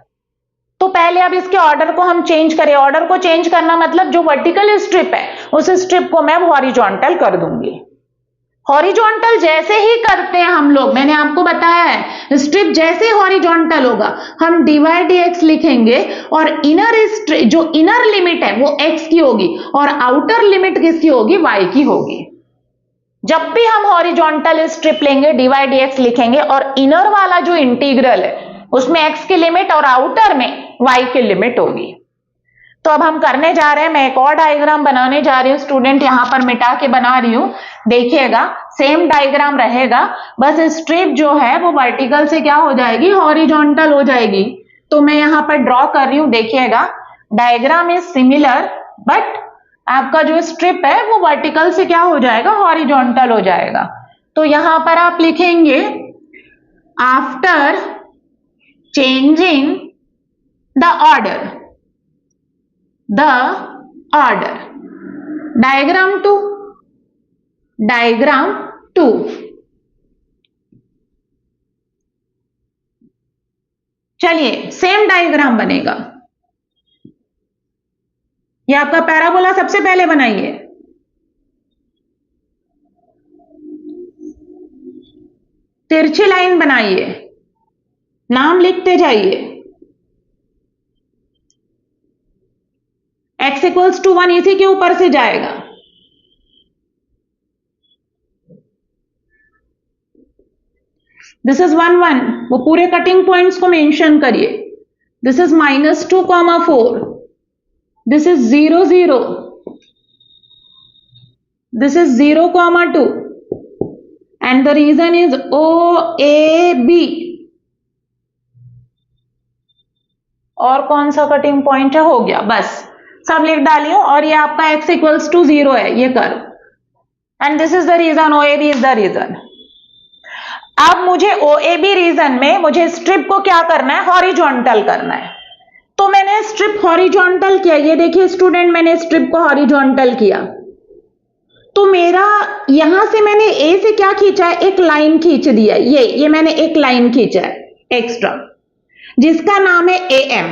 तो पहले अब इसके ऑर्डर को हम चेंज करें, ऑर्डर को चेंज करना मतलब जो वर्टिकल स्ट्रिप है उस स्ट्रिप को मैं हॉरिजॉन्टल कर दूंगी। हॉरिजॉन्टल जैसे ही करते हैं हम लोग, मैंने आपको बताया है स्ट्रिप जैसे हॉरिजॉन्टल होगा हम dy/dx लिखेंगे और जो इनर लिमिट है वो x की होगी और आउटर लिमिट किसकी होगी, y की होगी। जब भी हम हॉरिजॉन्टल स्ट्रिप लेंगे dy/dx लिखेंगे और इनर वाला जो इंटीग्रल है उसमें x की लिमिट और आउटर में y की लिमिट होगी। तो अब हम करने जा रहे हैं, मैं एक और डायग्राम बनाने जा रही हूँ स्टूडेंट, यहां पर मिटा के बना रही हूं, देखिएगा सेम डायग्राम रहेगा, बस स्ट्रिप जो है वो वर्टिकल से क्या हो जाएगी, हॉरिजॉन्टल हो जाएगी। तो मैं यहां पर ड्रॉ कर रही हूं, देखिएगा डायग्राम इज सिमिलर बट आपका जो स्ट्रिप है वो वर्टिकल से क्या हो जाएगा, हॉरिजॉन्टल हो जाएगा। तो यहां पर आप लिखेंगे after changing the order, diagram 2 चलिए सेम डायग्राम बनेगा। ये आपका पैराबोला सबसे पहले बनाइए, तिरछी लाइन बनाइए, नाम लिखते जाइए, x = 1 इसी के ऊपर से जाएगा। दिस इज 1 1, वो पूरे कटिंग पॉइंट्स को मेंशन करिए। This is -2, 4, this is 0 0, this is 0, 2 and the region is OAB। और कौन सा कटिंग पॉइंट है, हो गया, बस सब लिख डालिए। और ये आपका x = 0 है ये curve and this is the region, OAB is the region. अब मुझे OAB रीजन में मुझे स्ट्रिप को क्या करना है, हॉरिजॉन्टल करना है। तो मैंने स्ट्रिप हॉरिजॉन्टल किया, ये देखिए स्टूडेंट मैंने स्ट्रिप को हॉरिजॉन्टल किया। तो मेरा यहां से मैंने A से क्या खींचा है, एक लाइन खींच दिया, ये मैंने एक लाइन खींचा है एक्स्ट्रा जिसका नाम है AM।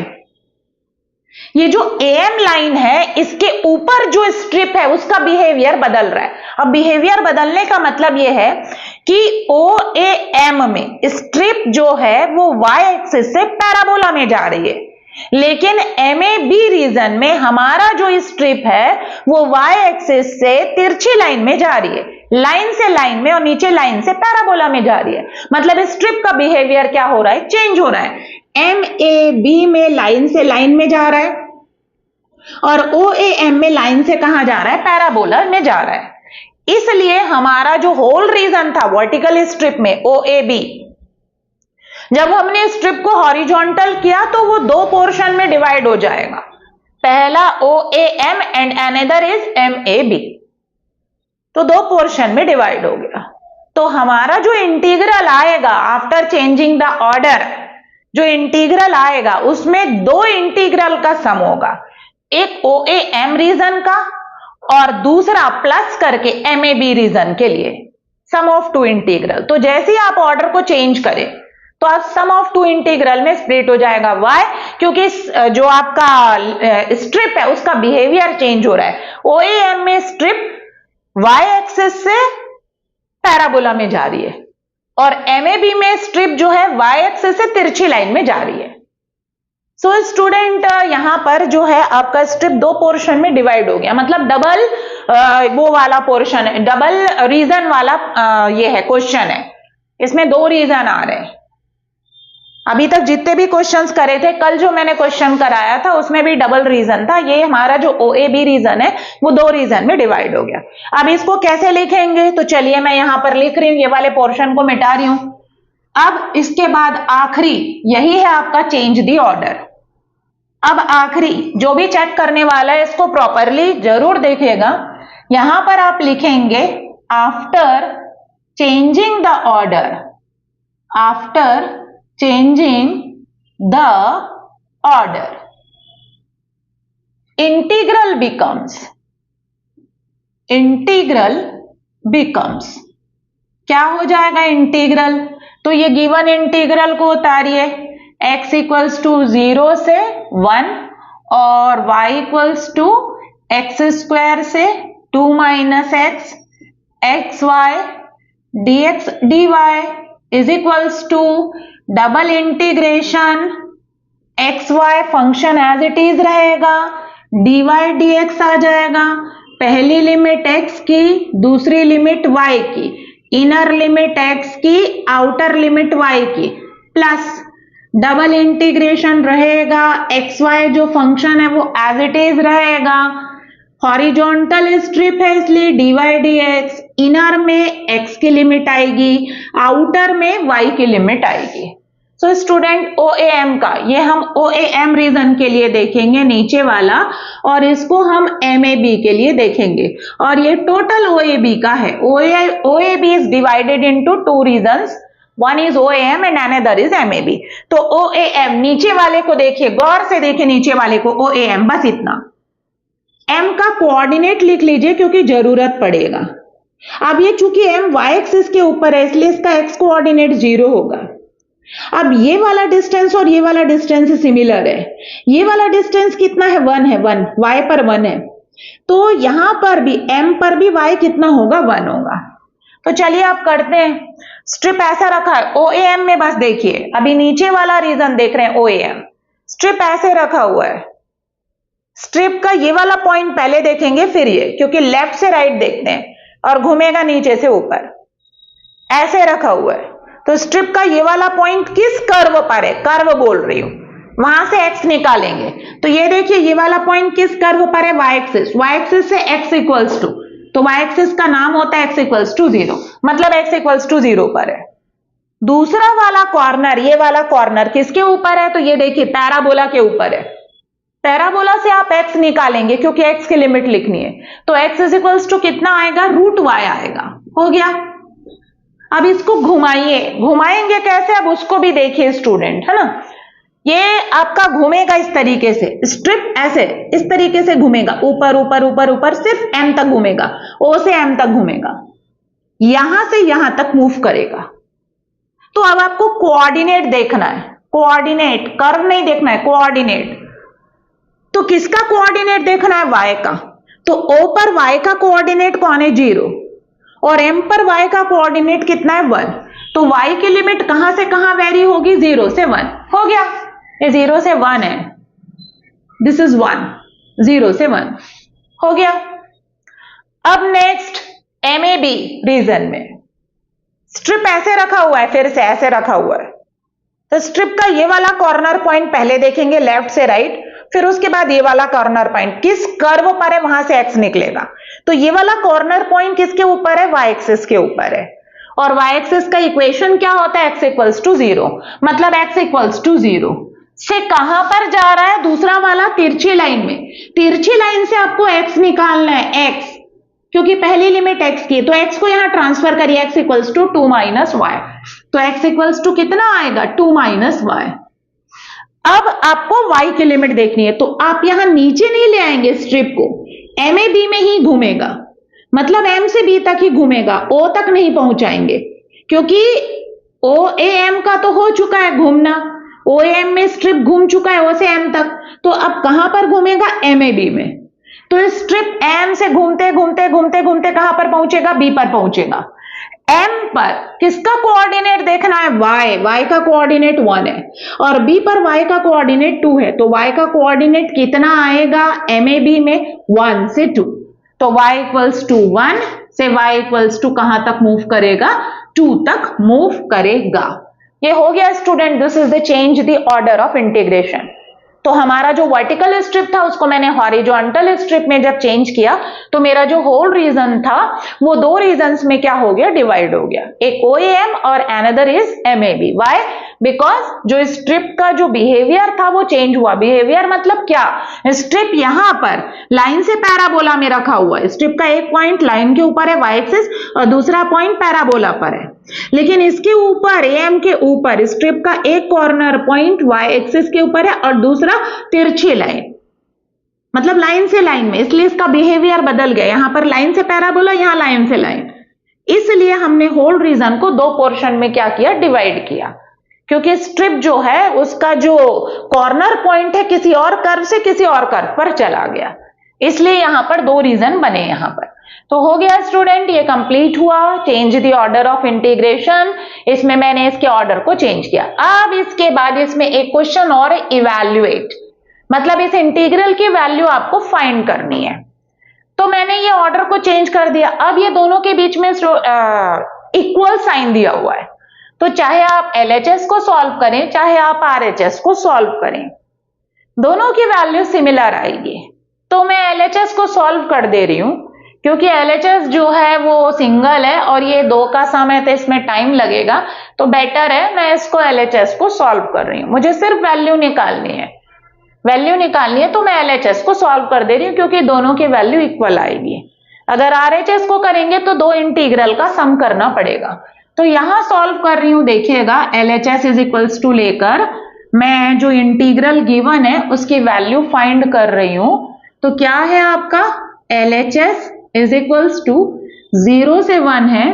ये जो AM लाइन है इसके ऊपर जो स्ट्रिप है उसका बिहेवियर बदल रहा है। अब बिहेवियर बदलने का मतलब ये है कि OAM में स्ट्रिप जो है वो y एक्सिस से पैराबोला में जा रही है, लेकिन MAB रीजन में हमारा जो स्ट्रिप है वो y एक्सिस से तिरछी लाइन में जा रही है, लाइन से लाइन में और नीचे लाइन से पैराबोला में जा रही है। मतलब स्ट्रिप का बिहेवियर क्या हो रहा है, चेंज हो रहा है। MAB में लाइन से लाइन में जा रहा है और OAM में लाइन से कहां जा रहा है, पैराबोला में जा रहा है। इसलिए हमारा जो होल रीजन था वर्टिकल स्ट्रिप में OAB, जब हमने स्ट्रिप को हॉरिजॉन्टल किया तो वो दो पोर्शन में डिवाइड हो जाएगा, पहला OAM and another is MAB। तो दो पोर्शन में डिवाइड हो गया। तो हमारा जो इंटीग्रल आएगा आफ्टर चेंजिंग द ऑर्डर, जो इंटीग्रल आएगा उसमें दो इंटीग्रल का सम होगा, एक OAM रीजन का और दूसरा प्लस करके MAB रीजन के लिए, सम ऑफ टू इंटीग्रल। तो जैसे ही आप ऑर्डर को चेंज करें तो आप सम ऑफ टू इंटीग्रल में स्प्लिट हो जाएगा। वाई? क्योंकि जो आपका स्ट्रिप है उसका बिहेवियर चेंज हो रहा है। OAM में स्ट्रिप y एक्सिस से पैराबोला में जा रही है और MAB में स्ट्रिप जो है y एक्सिस से तिरछी लाइन में जा रही है। सो स्टूडेंट यहां पर जो है आपका स्ट्रिप दो पोर्शन में डिवाइड हो गया, मतलब डबल वो वाला पोर्शन है, डबल रीजन वाला ये है क्वेश्चन है, इसमें दो रीजन आ रहे हैं। अभी तक जितने भी क्वेश्चंस करे थे, कल जो मैंने क्वेश्चन कराया था उसमें भी डबल रीजन था, ये हमारा जो OAB रीजन है वो दो रीजन में डिवाइड हो गया। अब इसको कैसे लिखेंगे, तो चलिए मैं यहां पर लिख रही हूं, ये वाले पोर्शन को मिटा रही हूं। अब इसके बाद आखिरी यही है आपका चेंज दी ऑर्डर। अब आखिरी जो भी चेक करने वाला है इसको प्रॉपरली जरूर देखिएगा। यहां पर आप लिखेंगे after changing the order, after changing the order, integral becomes क्या हो जाएगा इंटीग्रल, तो ये गिवन इंटीग्रल को उतारिए, x = 0 से 1 और y = x² से 2 - x, xy dx dy is equals to double integration x y function as it is रहेगा, dy dx आ जाएगा, पहली लिमिट x की, दूसरी लिमिट y की, इनर लिमिट x की, आउटर लिमिट y की, प्लस डबल इंटीग्रेशन रहेगा, एक्स वाई जो फंक्शन है वो एज इट इज रहेगा, हॉरिजॉन्टल स्ट्रिप है इसलिए dy dx, इनर में x की लिमिट आएगी, आउटर में y की लिमिट आएगी। सो स्टूडेंट OAM का ये हम OAM रीजन के लिए देखेंगे नीचे वाला, और इसको हम MAB के लिए देखेंगे, और ये टोटल OAB का है। OAB is divided into two reasons, one is OAM and another is MAB। तो OAM नीचे वाले को देखिए, गौर से देखिए नीचे वाले को, OAM बस इतना। M का कोऑर्डिनेट लिख लीजिए क्योंकि जरूरत पड़ेगा। अब ये चूंकि M y एक्सिस के ऊपर है इसलिए इसका x कोऑर्डिनेट 0 होगा। अब ये वाला डिस्टेंस और ये वाला डिस्टेंस सिमिलर है, ये वाला डिस्टेंस कितना है, 1 है, 1 y पर 1 है, तो यहां पर भी M पर भी y कितना होगा, 1 होगा। तो चलिए आप करते हैं। स्ट्रिप ऐसा रखा है OAM में, बस देखिए अभी नीचे वाला रीजन देख रहे हैं OAM, स्ट्रिप ऐसे रखा हुआ है। स्ट्रिप का ये वाला पॉइंट पहले देखेंगे फिर ये, क्योंकि लेफ्ट से राइट देखते हैं और घूमेगा नीचे से ऊपर, ऐसे रखा हुआ है। तो स्ट्रिप का ये वाला पॉइंट किस कर्व पर है, कर्व बोल रही हूं, वहां से x निकालेंगे। तो ये देखिए ये वाला पॉइंट किस कर्व पर है, y एक्सिस, y एक्सिस से x इक्वल्स टू, तो y एक्सिस का नाम होता है x इक्वल्स टू 0, मतलब x इक्वल्स टू 0 पर है। दूसरा वाला कॉर्नर, ये वाला कॉर्नर किसके ऊपर है, तो ये देखिए पैराबोला के ऊपर है। पैराबोला से आप x निकालेंगे क्योंकि x की लिमिट लिखनी है, तो x इज इक्वल्स टू कितना आएगा, √y आएगा। हो गया। अब इसको घुमाइए, घुमाएंगे कैसे, अब उसको भी देखिए स्टूडेंट, है ना। ये आपका घूमेगा इस तरीके से, स्ट्रिप ऐसे इस तरीके से घूमेगा, ऊपर ऊपर ऊपर ऊपर, सिर्फ M तक घूमेगा, O से M तक घूमेगा, यहां से यहां तक मूव करेगा। तो अब आपको कोऑर्डिनेट देखना है, कोऑर्डिनेट, कर्व नहीं देखना है, कोऑर्डिनेट। तो किसका कोऑर्डिनेट देखना है, y का। तो O पर y का कोऑर्डिनेट कौन है, 0, और M पर y का कोऑर्डिनेट कितना है, 1। तो y की लिमिट कहां से कहां वेरी होगी, 0 से 1। हो गया, ये 0 से 1 है, दिस इज 1, 0 से 1 हो गया। अब नेक्स्ट MAB रीजन में स्ट्रिप ऐसे रखा हुआ है, फिर से ऐसे रखा हुआ है। तो स्ट्रिप का ये वाला कॉर्नर पॉइंट पहले देखेंगे लेफ्ट से राइट, फिर उसके बाद ये वाला कॉर्नर पॉइंट किस कर्व पर है, वहां से x निकलेगा। तो ये वाला कॉर्नर पॉइंट किसके ऊपर है, y एक्सिस के ऊपर है, और y एक्सिस का इक्वेशन क्या होता है, x इक्वल्स टू 0, मतलब x इक्वल्स टू 0 से कहां पर जा रहा है, दूसरा वाला तिरछी लाइन में। तिरछी लाइन से आपको x निकालना है, x, क्योंकि पहली लिमिट x की, तो x को यहां ट्रांसफर करिए, x equals to 2 minus y, तो x इक्वल्स टू कितना आएगा, 2 माइनस y। अब आपको y की लिमिट देखनी है, तो आप यहां नीचे नहीं ले आएंगे स्ट्रिप को, MAB में ही घूमेगा, मतलब M से B तक ही घूमेगा, O तक नहीं पहुंचाएंगे, क्योंकि OAM का तो हो चुका है घूमना, OAM में स्ट्रिप घूम चुका है O से M तक, तो अब कहां पर घूमेगा, MAB में। तो स्ट्रिप M से घूमते घूमते घूमते घूमते कहां पर पहुंचेगा, B पर पहुंचेगा। M पर किसका कोऑर्डिनेट देखना है, y का कोऑर्डिनेट 1 है, और B पर y का कोऑर्डिनेट 2 है, तो y का कोऑर्डिनेट कितना आएगा MAB में, 1 से 2, तो y इक्वल्स टू 1 से y इक्वल्स टू कहां तक मूव करेगा, 2 तक मूव करेगा। ये हो गया student, this is the change the order of integration. तो हमारा जो वर्टिकल स्ट्रिप था उसको मैंने हॉरिजॉन्टल स्ट्रिप में जब चेंज किया तो मेरा जो होल रीजन था वो दो रीजन्स में क्या हो गया, डिवाइड हो गया, एक OAM और another is MAB। Why, because जो स्ट्रिप का जो बिहेवियर था वो चेंज हुआ। बिहेवियर मतलब क्या, स्ट्रिप यहां पर लाइन से पैराबोला में रखा हुआ है, स्ट्रिप का एक पॉइंट लाइन के ऊपर है y एक्सिस और दूसरा पॉइंट पैराबोला पर है, लेकिन इसके ऊपर AM के ऊपर स्ट्रिप का एक कॉर्नर पॉइंट y एक्सिस के ऊपर है और दूसरा तिरछी लाइन, मतलब लाइन से लाइन में, इसलिए इसका बिहेवियर बदल गया। यहां पर लाइन से पैराबोला, यहां लाइन से लाइन, इसलिए हमने होल रीजन को दो पोर्शन में क्या किया, डिवाइड किया, क्योंकि स्ट्रिप जो है उसका जो कॉर्नर पॉइंट है किसी और कर्व से किसी और कर्व पर चला गया, इसलिए यहां पर दो रीजन बने। यहां पर तो हो गया स्टूडेंट, ये कंप्लीट हुआ change the order of integration. इसमें मैंने इसके ऑर्डर को चेंज किया। अब इसके बाद इसमें एक क्वेश्चन और, इवैल्यूएट, मतलब इस इंटीग्रल की वैल्यू आपको फाइंड करनी है। तो मैंने ये ऑर्डर को चेंज कर दिया। अब ये दोनों के बीच में इक्वल साइन दिया हुआ है, तो चाहे आप LHS को सॉल्व करें चाहे आप RHS को सॉल्व करें, दोनों की वैल्यू सिमिलर आएगी। तो मैं LHS को सॉल्व कर दे रही हूं, क्योंकि LHS जो है वो सिंगल है और ये 2 का सम है तो इसमें टाइम लगेगा, तो बेटर है मैं इसको LHS को सॉल्व कर रही हूं। मुझे सिर्फ वैल्यू निकालनी है, तो मैं LHS को सॉल्व कर दे रही हूं, क्योंकि दोनों की वैल्यू इक्वल आएगी। अगर RHS को करेंगे तो 2 इंटीग्रल का सम करना पड़ेगा। तो यहां सॉल्व कर रही हूं, देखिएगा LHS इज इक्वल्स टू लेकर मैं जो इंटीग्रल गिवन है उसकी वैल्यू फाइंड कर रही हूं। तो क्या है आपका LHS इज इक्वल्स टू 0 से 1 है,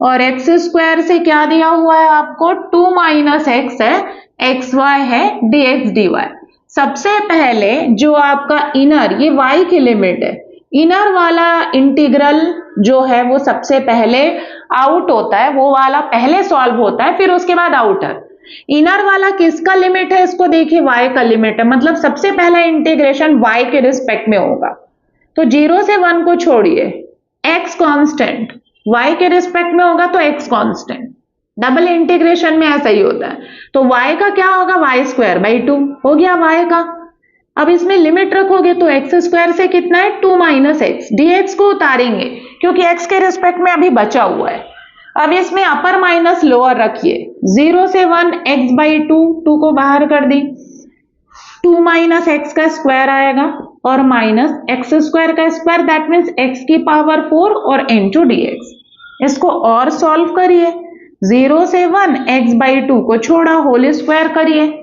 और एक्स स्क्वायर से क्या दिया हुआ है आपको, 2 माइनस एक्स है, XY है, dx dy। सबसे पहले जो आपका इनर, ये y की लिमिट है, इनर वाला इंटीग्रल जो है वो सबसे पहले आउट होता है, वो वाला पहले सॉल्व होता है, फिर उसके बाद आउटर। इनर वाला किसका लिमिट है, इसको देखिए y का लिमिट है, मतलब सबसे पहला इंटीग्रेशन y के रिस्पेक्ट में होगा। तो 0 से 1 को छोड़िए, x कांस्टेंट, y के रिस्पेक्ट में होगा तो x कांस्टेंट। डबल इंटीग्रेशन में ऐसा ही होता है। तो y का क्या होगा, y²/2 हो गया y का। अब इसमें लिमिट रखोगे तो एक्स स्क्वायर से कितना है, 2 माइनस एक्स, dx को उतारेंगे क्योंकि x के रिस्पेक्ट में अभी बचा हुआ है। अब इसमें अपर माइनस लोअर रखिए, 0 से 1 x/2, 2 को बाहर कर दी, 2 माइनस एक्स का स्क्वायर आएगा और माइनस एक्स स्क्वायर का स्क्वायर, दैट मीन्स x की पावर 4 और इनटू dx। इसको और सॉल्व करिए, 0 से 1 x/2 को छोड़ा, होल स्क्वायर करिए,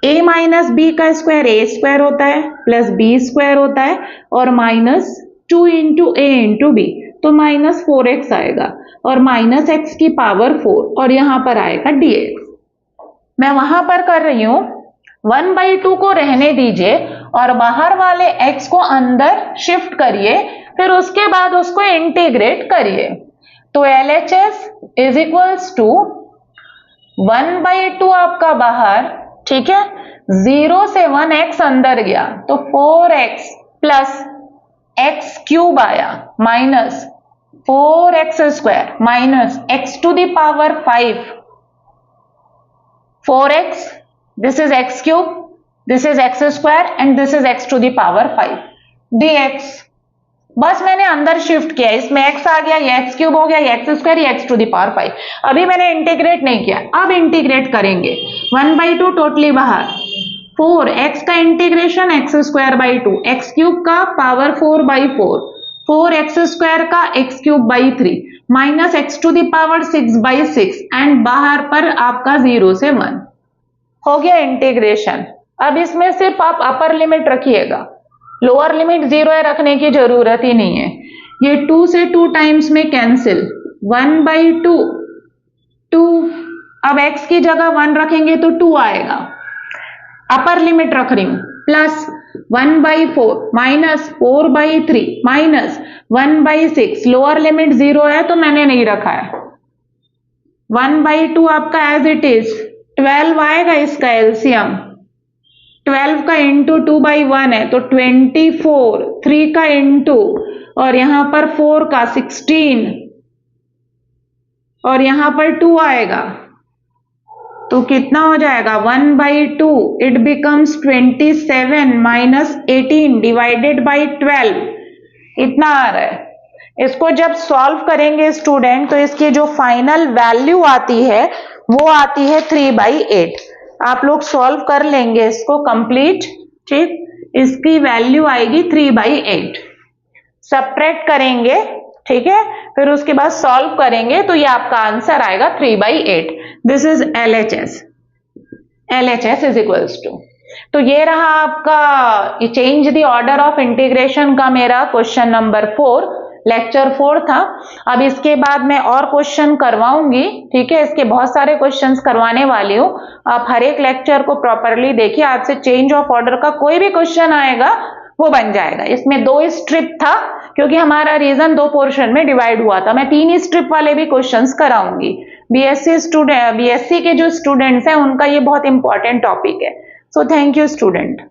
a माइनस बी का स्क्वायर a² होता है प्लस b² होता है और minus 2 into a into b, तो माइनस 4x आएगा और माइनस x की पावर 4 और यहां पर आएगा dx। मैं वहां पर कर रही हूं, 1/2 को रहने दीजिए और बाहर वाले x को अंदर शिफ्ट करिए, फिर उसके बाद उसको इंटीग्रेट करिए। तो LHS इज इक्वल्स टू 1/2 आपका बाहर, ठीक है, 0 से 1 x अंदर गया तो 4x प्लस x³ आया minus 4x² minus x⁵, 4x, this is x³, this is x² and this is x⁵ dx। बस मैंने अंदर शिफ्ट किया, इसमें x आ गया, ये x³ हो गया, ये x², ये x⁵। अभी मैंने इंटीग्रेट नहीं किया, अब इंटीग्रेट करेंगे। 1/2 टोटली बाहर, 4x का इंटीग्रेशन x²/2, x³ का पावर 4/4, 4x² का x³ 3 माइनस x⁵6/6 एंड बाहर पर आपका 0 से 1 हो गया इंटीग्रेशन। अब इसमें सिर्फ आप अपर लिमिट रखिएगा, लोअर लिमिट 0 है, रखने की जरूरत ही नहीं है। ये 2 से 2 टाइम्स में कैंसिल, 1/2, 2, अब x की जगह 1 रखेंगे तो 2 आएगा, अपर लिमिट रख रही हूं, plus 1/4 minus 4/3 minus 1/6, lower limit 0 है तो मैंने नहीं रखा है। 1/2 आपका एज इट इज, 12 आएगा इसका एलसीएम, 12 का इंटू 2/1 है तो 24, 3 का इंटू और यहां पर 4 का 16 और यहां पर 2 आएगा तो कितना हो जाएगा, 1/2, it becomes 27 minus 18 divided by 12, इतना आ रहा है। इसको जब सॉल्व करेंगे स्टूडेंट तो इसकी जो फाइनल वैल्यू आती है वो आती है 3/8। आप लोग सॉल्व कर लेंगे इसको कंप्लीट, ठीक, इसकी वैल्यू आएगी 3/8। सबट्रैक्ट करेंगे, ठीक है, फिर उसके बाद सॉल्व करेंगे तो ये आपका आंसर आएगा 3/8। This is LHS, LHS is equals to, तो ये रहा आपका change the order of integration का मेरा क्वेश्चन नंबर 4, लेक्चर 4 था। अब इसके बाद मैं और क्वेश्चन करवाऊंगी, ठीक है, इसके बहुत सारे क्वेश्चंस करवाने वाली हूँ। आप हर एक लेक्चर को प्रॉपरली देखिए, आज से चेंज ऑफ ऑर्डर का कोई भी क्वेश्चन आएगा वो बन जाएगा। इसमें 2 स्ट्रिप था क्योंकि हमारा रीजन 2 पोर्शन में डिवाइड हुआ था। मैं 3 ही स्ट्रिप वाले भी क्वेश्चंस कराऊंगी। बीएससी के जो स्टूडेंट्स हैं उनका ये बहुत इंपॉर्टेंट टॉपिक है। So thank you student.